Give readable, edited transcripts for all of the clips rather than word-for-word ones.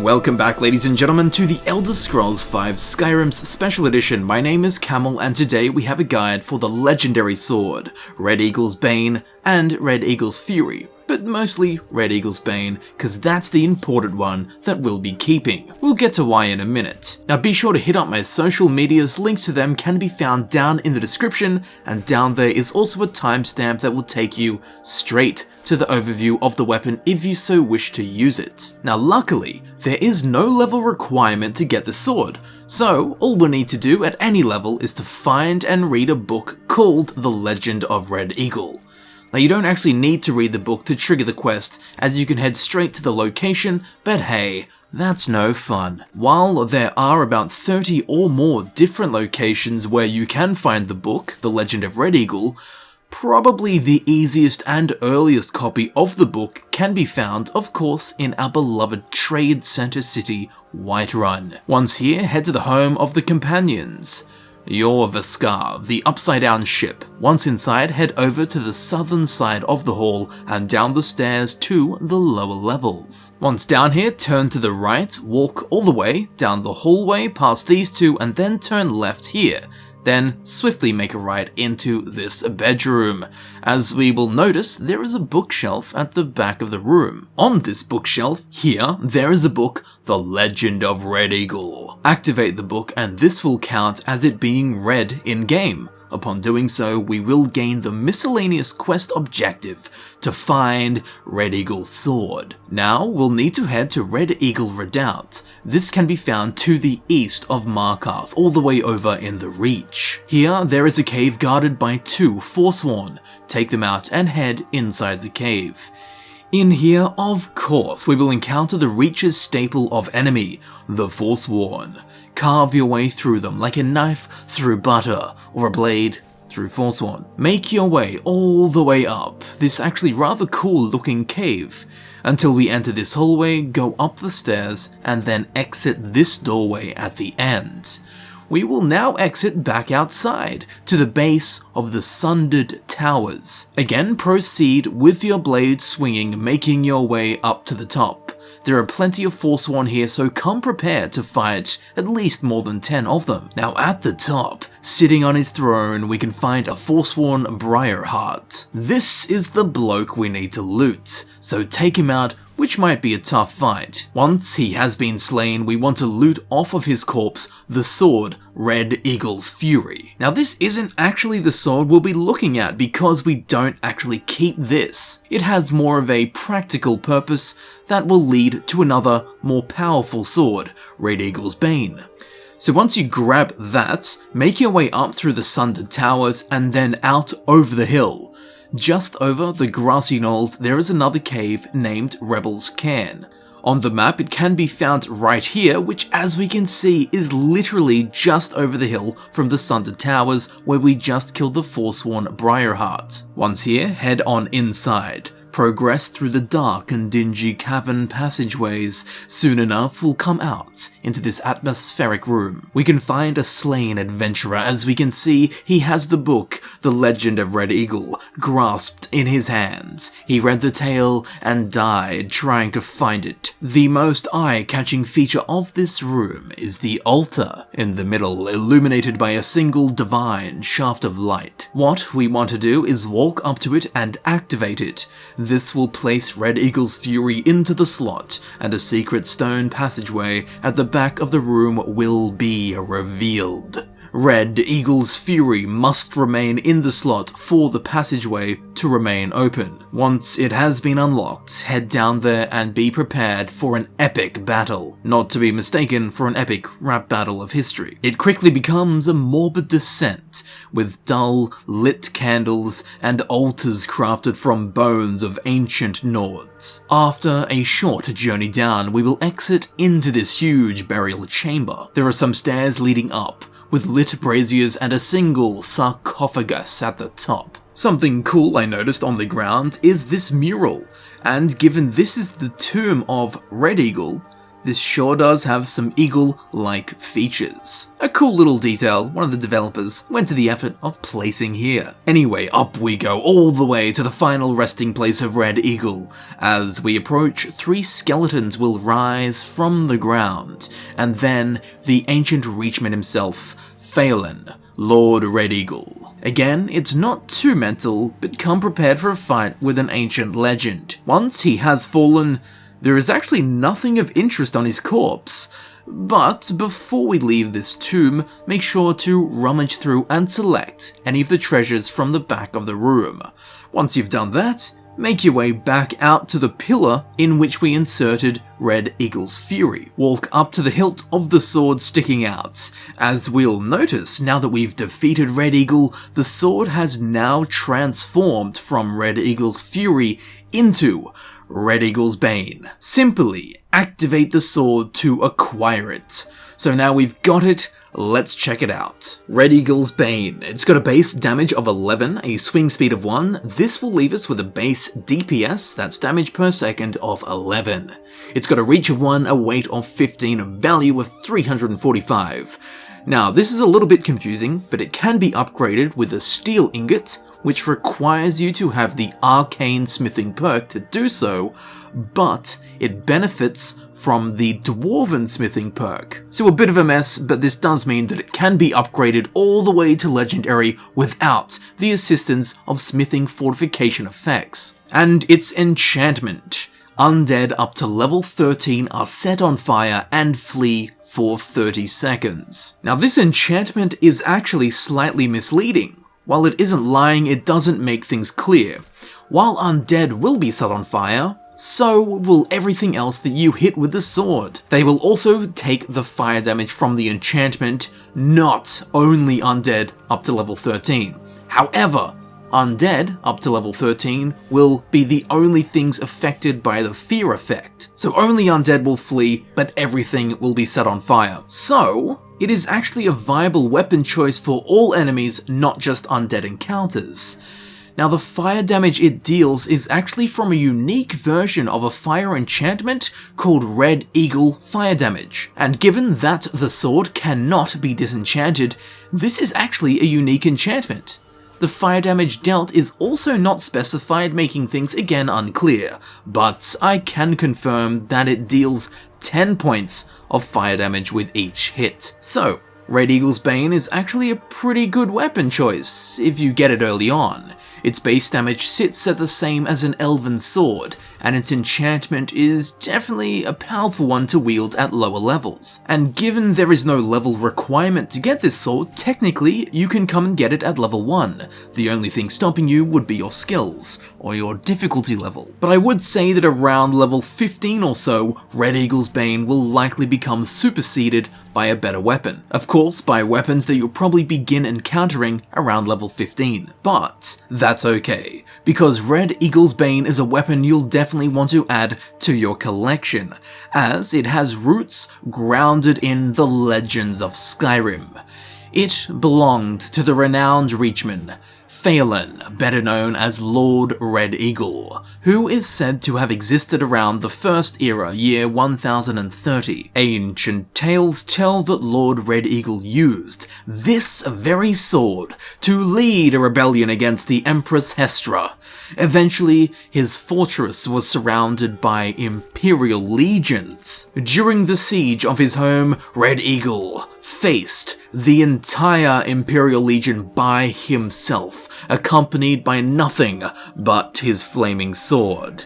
Welcome back, ladies and gentlemen, to the Elder Scrolls V Skyrim's Special Edition. My name is Camel, and today we have a guide for the legendary sword, Red Eagle's Bane and Red Eagle's Fury, but mostly Red Eagle's Bane, cause that's the important one that we'll be keeping. We'll get to why in a minute. Now be sure to hit up my social medias, links to them can be found down in the description, and down there is also a timestamp that will take you straight to the overview of the weapon if you so wish to use it. Now luckily, there is no level requirement to get the sword, so all we need to do at any level is to find and read a book called The Legend of Red Eagle. Now you don't actually need to read the book to trigger the quest, as you can head straight to the location, but hey, that's no fun. While there are about 30 or more different locations where you can find the book, The Legend of Red Eagle, probably the easiest and earliest copy of the book can be found, of course, in our beloved trade center city, Whiterun. Once here, head to the home of the Companions, your Vaskar, the upside-down ship. Once inside, head over to the southern side of the hall and down the stairs to the lower levels. Once down here, turn to the right, walk all the way down the hallway past these two, and then turn left here. Then swiftly make a right into this bedroom. As we will notice, there is a bookshelf at the back of the room. On this bookshelf here, there is a book, The Legend of Red Eagle. Activate the book and this will count as it being read in-game. Upon doing so, we will gain the miscellaneous quest objective to find Red Eagle's sword. Now, we'll need to head to Red Eagle Redoubt. This can be found to the east of Markarth, all the way over in the Reach. Here, there is a cave guarded by two Forsworn. Take them out and head inside the cave. In here, of course, we will encounter the Reach's staple of enemy, the Forsworn. Carve your way through them like a knife through butter, or a blade through Forsworn. Make your way all the way up this actually rather cool looking cave. Until we enter this hallway, go up the stairs, and then exit this doorway at the end. We will now exit back outside, to the base of the Sundered Towers. Again, proceed with your blade swinging, making your way up to the top. There are plenty of Forsworn here, so come prepared to fight at least more than 10 of them. Now at the top, sitting on his throne, we can find a Forsworn Briarheart. This is the bloke we need to loot, so take him out, which might be a tough fight. Once he has been slain, we want to loot off of his corpse the sword, Red Eagle's Fury. Now this isn't actually the sword we'll be looking at because we don't actually keep this. It has more of a practical purpose that will lead to another, more powerful sword, Red Eagle's Bane. So once you grab that, make your way up through the Sundered Towers and then out over the hill. Just over the grassy knolls, there is another cave named Rebel's Cairn. On the map, it can be found right here, which as we can see is literally just over the hill from the Sundered Towers where we just killed the Forsworn Briarheart. Once here, head on inside. Progress through the dark and dingy cavern passageways. Soon enough, we'll come out into this atmospheric room. We can find a slain adventurer. As we can see, he has the book, The Legend of Red Eagle, grasped in his hands. He read the tale and died trying to find it. The most eye-catching feature of this room is the altar in the middle, illuminated by a single divine shaft of light. What we want to do is walk up to it and activate it. This will place Red Eagle's Fury into the slot, and a secret stone passageway at the back of the room will be revealed. Red Eagle's Fury must remain in the slot for the passageway to remain open. Once it has been unlocked, head down there and be prepared for an epic battle. Not to be mistaken for an epic rap battle of history. It quickly becomes a morbid descent, with dull, lit candles and altars crafted from bones of ancient Nords. After a short journey down, we will exit into this huge burial chamber. There are some stairs leading up, with lit braziers and a single sarcophagus at the top. Something cool I noticed on the ground is this mural, and given this is the tomb of Red Eagle, this sure does have some eagle-like features. A cool little detail one of the developers went to the effort of placing here. Anyway, up we go all the way to the final resting place of Red Eagle. As we approach, 3 skeletons will rise from the ground, and then the ancient Reachman himself, Phelan, Lord Red Eagle. Again, it's not too mental, but come prepared for a fight with an ancient legend. Once he has fallen, there is actually nothing of interest on his corpse. But before we leave this tomb, make sure to rummage through and select any of the treasures from the back of the room. Once you've done that, make your way back out to the pillar in which we inserted Red Eagle's Fury. Walk up to the hilt of the sword sticking out. As we'll notice, now that we've defeated Red Eagle, the sword has now transformed from Red Eagle's Fury into Red Eagle's Bane. Simply activate the sword to acquire it. So now we've got it, let's check it out. Red Eagle's Bane. It's got a base damage of 11, a swing speed of 1. This will leave us with a base DPS, that's damage per second, of 11. It's got a reach of 1, a weight of 15, a value of 345. Now, this is a little bit confusing, but it can be upgraded with a steel ingot, which requires you to have the arcane smithing perk to do so, but it benefits from the dwarven smithing perk. So a bit of a mess, but this does mean that it can be upgraded all the way to legendary without the assistance of smithing fortification effects. And its enchantment. Undead up to level 13 are set on fire and flee for 30 seconds. Now this enchantment is actually slightly misleading. While it isn't lying, it doesn't make things clear. While undead will be set on fire, so will everything else that you hit with the sword. They will also take the fire damage from the enchantment, not only undead up to level 13. However, undead up to level 13 will be the only things affected by the fear effect. So only undead will flee, but everything will be set on fire. So it is actually a viable weapon choice for all enemies, not just undead encounters. Now the fire damage it deals is actually from a unique version of a fire enchantment called Red Eagle Fire Damage. And given that the sword cannot be disenchanted, this is actually a unique enchantment. The fire damage dealt is also not specified, making things again unclear, but I can confirm that it deals 10 points of fire damage with each hit. So, Red Eagle's Bane is actually a pretty good weapon choice if you get it early on. Its base damage sits at the same as an elven sword, and its enchantment is definitely a powerful one to wield at lower levels. And given there is no level requirement to get this sword, technically you can come and get it at level 1. The only thing stopping you would be your skills, or your difficulty level. But I would say that around level 15 or so, Red Eagle's Bane will likely become superseded by a better weapon. Of course, by weapons that you'll probably begin encountering around level 15. But that's okay, because Red Eagle's Bane is a weapon you'll definitely want to add to your collection, as it has roots grounded in the legends of Skyrim. It belonged to the renowned Reachman, Phelan, better known as Lord Red Eagle, who is said to have existed around the First Era, year 1030. Ancient tales tell that Lord Red Eagle used this very sword to lead a rebellion against the Empress Hestra. Eventually, his fortress was surrounded by Imperial legions. During the siege of his home, Red Eagle faced the entire Imperial Legion by himself, accompanied by nothing but his flaming sword.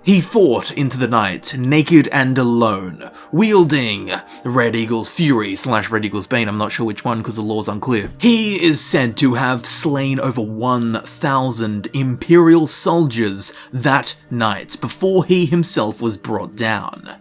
He fought into the night, naked and alone, wielding Red Eagle's Fury / Red Eagle's Bane, I'm not sure which one because the lore's unclear. He is said to have slain over 1,000 Imperial soldiers that night before he himself was brought down.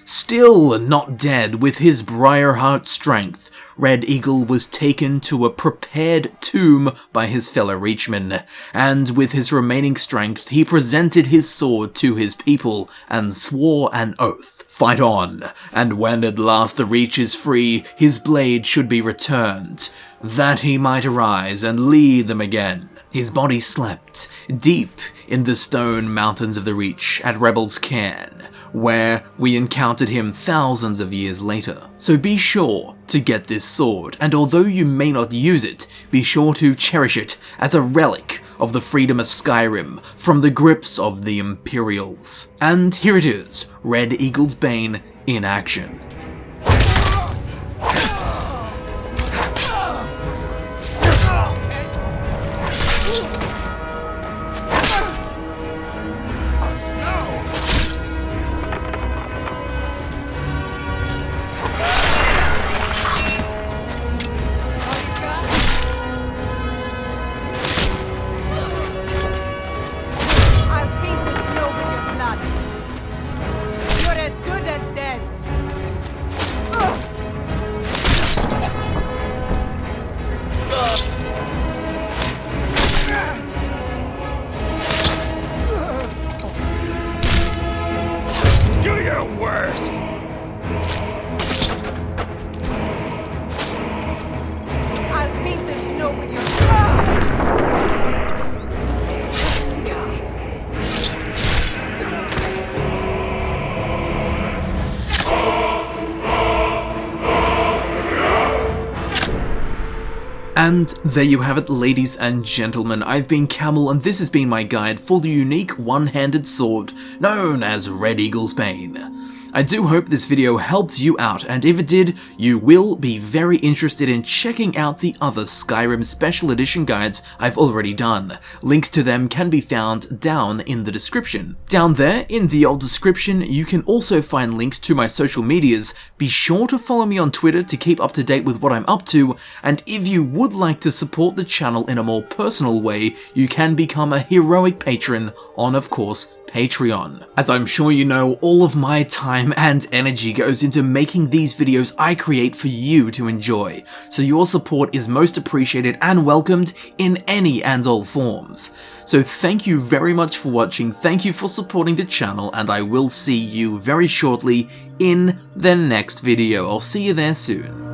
Still not dead with his Briarheart strength, Red Eagle was taken to a prepared tomb by his fellow Reachmen, and with his remaining strength he presented his sword to his people and swore an oath. Fight on, and when at last the Reach is free, his blade should be returned, that he might arise and lead them again. His body slept deep in the stone mountains of the Reach at Rebel's Cairn, where we encountered him thousands of years later. So be sure to get this sword, and although you may not use it, be sure to cherish it as a relic of the freedom of Skyrim from the grips of the Imperials. And here it is, Red Eagle's Bane in action. And there you have it, ladies and gentlemen. I've been Camel, and this has been my guide for the unique one-handed sword known as Red Eagle's Bane. I do hope this video helped you out, and if it did, you will be very interested in checking out the other Skyrim Special Edition guides I've already done. Links to them can be found down in the description. Down there, in the old description, you can also find links to my social medias. Be sure to follow me on Twitter to keep up to date with what I'm up to, and if you would like to support the channel in a more personal way, you can become a heroic patron on, of course, Patreon. As I'm sure you know, all of my time and energy goes into making these videos I create for you to enjoy, so your support is most appreciated and welcomed in any and all forms. So thank you very much for watching, thank you for supporting the channel, and I will see you very shortly in the next video. I'll see you there soon.